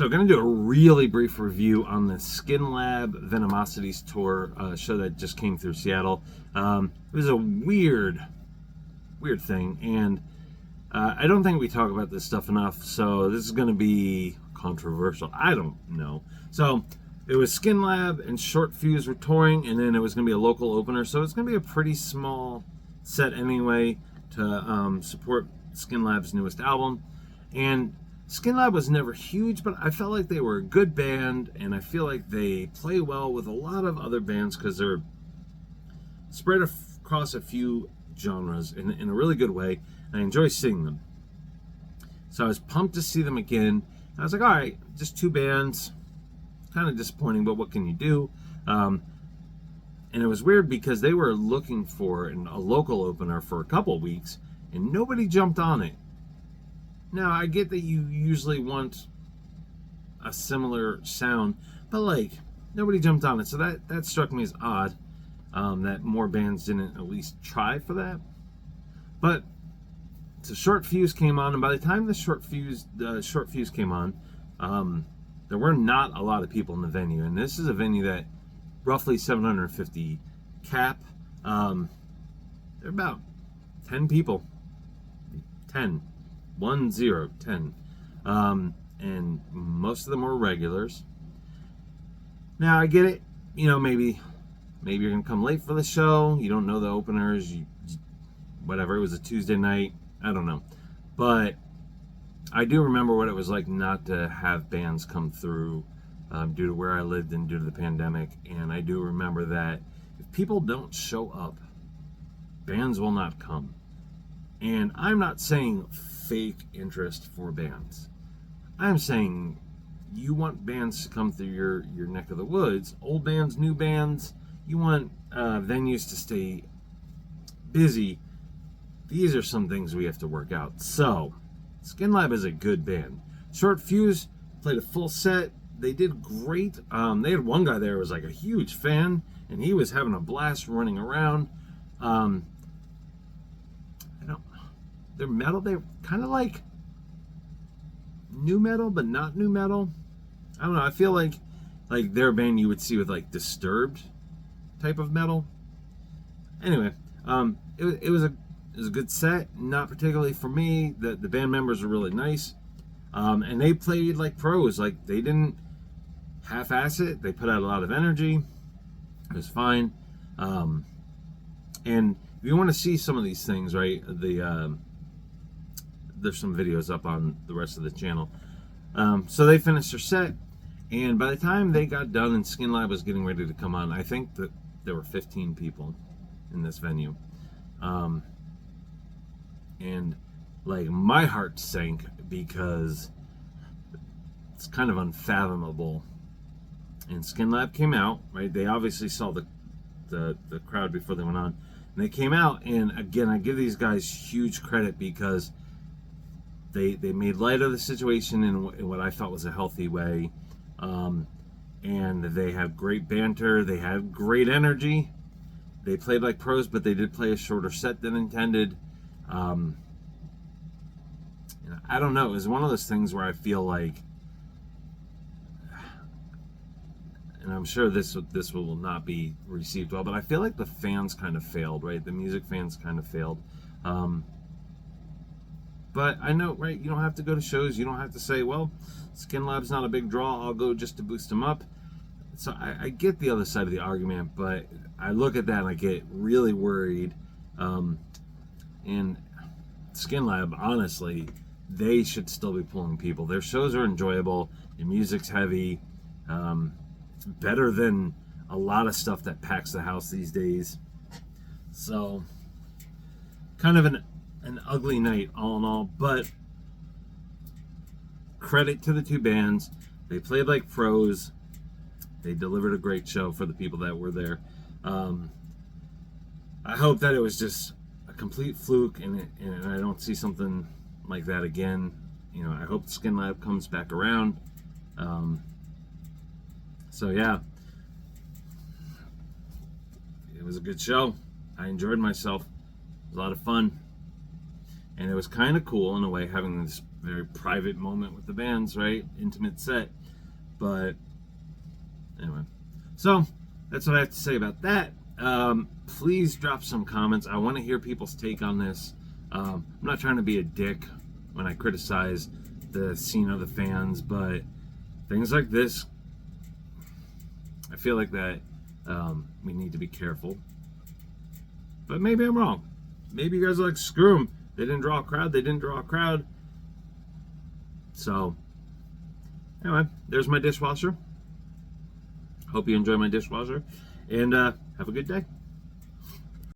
So going to do a really brief review on the Skinlab Venomicities Tour show that just came through Seattle. It was a weird thing, and I don't think we talk about this stuff enough, so this is going to be controversial. I don't know. So it was Skinlab and Short Fuse were touring, and then it was going to be a local opener, so it's going to be a pretty small set anyway to support Skinlab's newest album. And Skinlab was never huge, but I felt like they were a good band, and I feel like they play well with a lot of other bands because they're spread across a few genres in a really good way, and I enjoy seeing them. So I was pumped to see them again. I was like, all right, just two bands, kind of disappointing, but what can you do? And it was weird because they were looking for a local opener for a couple weeks, and nobody jumped on it. Now, I get that you usually want a similar sound, but like, nobody jumped on it. So that struck me as odd, that more bands didn't at least try for that. But so Short Fuse came on, and by the time the Short Fuse came on, there were not a lot of people in the venue. And this is a venue that roughly 750 cap. There are about 10 people. 10. 10. And most of them were regulars. Now I get it, maybe you're gonna come late for the show, you don't know the openers, whatever, it was a Tuesday night, I don't know. But I do remember what it was like not to have bands come through due to where I lived and due to the pandemic. And I do remember that if people don't show up, bands will not come. And I'm not saying fake interest for bands. I'm saying you want bands to come through your neck of the woods, old bands, new bands. You want venues to stay busy. These are some things we have to work out. So, Skinlab is a good band. Short Fuse played a full set. They did great. They had one guy there who was like a huge fan, and he was having a blast running around. They're metal. They're kind of like new metal, but not new metal. I don't know. I feel like they're a band you would see with like Disturbed type of metal. Anyway, it was a good set. Not particularly for me. The band members were really nice, and they played like pros. Like they didn't half-ass it. They put out a lot of energy. It was fine. And if you want to see some of these things, right? There's some videos up on the rest of the channel. So they finished their set, and by the time they got done and Skinlab was getting ready to come on, I think that there were 15 people in this venue. And like my heart sank because it's kind of unfathomable. And Skinlab came out, right? They obviously saw the crowd before they went on. And they came out, and again, I give these guys huge credit because they made light of the situation in what I felt was a healthy way. And they had great banter. They had great energy. They played like pros, but they did play a shorter set than intended. I don't know. It was one of those things where I feel like, and I'm sure this will not be received well, but I feel like the fans kind of failed, right? The music fans kind of failed. But I know, right, you don't have to go to shows. You don't have to say, well, Skinlab's not a big draw, I'll go just to boost them up. So I get the other side of the argument, but I look at that and I get really worried. And Skinlab, honestly, they should still be pulling people. Their shows are enjoyable. The music's heavy. It's better than a lot of stuff that packs the house these days. So, kind of an ugly night all in all, but credit to the two bands. They played like pros. They delivered a great show for the people that were there. I hope that it was just a complete fluke and I don't see something like that again. I hope Skinlab comes back around. So yeah, it was a good show. I enjoyed myself. It was a lot of fun. And it was kind of cool in a way having very private moment with the bands, right? Intimate set. But anyway, so that's what I have to say about that. Please drop some comments. I want to hear people's take on this. I'm not trying to be a dick when I criticize the scene of the fans, but things like this, I feel like that we need to be careful. But maybe I'm wrong. Maybe you guys are like, screw them. They didn't draw a crowd. They didn't draw a crowd. So, anyway, there's my dishwasher. Hope you enjoy my dishwasher. And have a good day.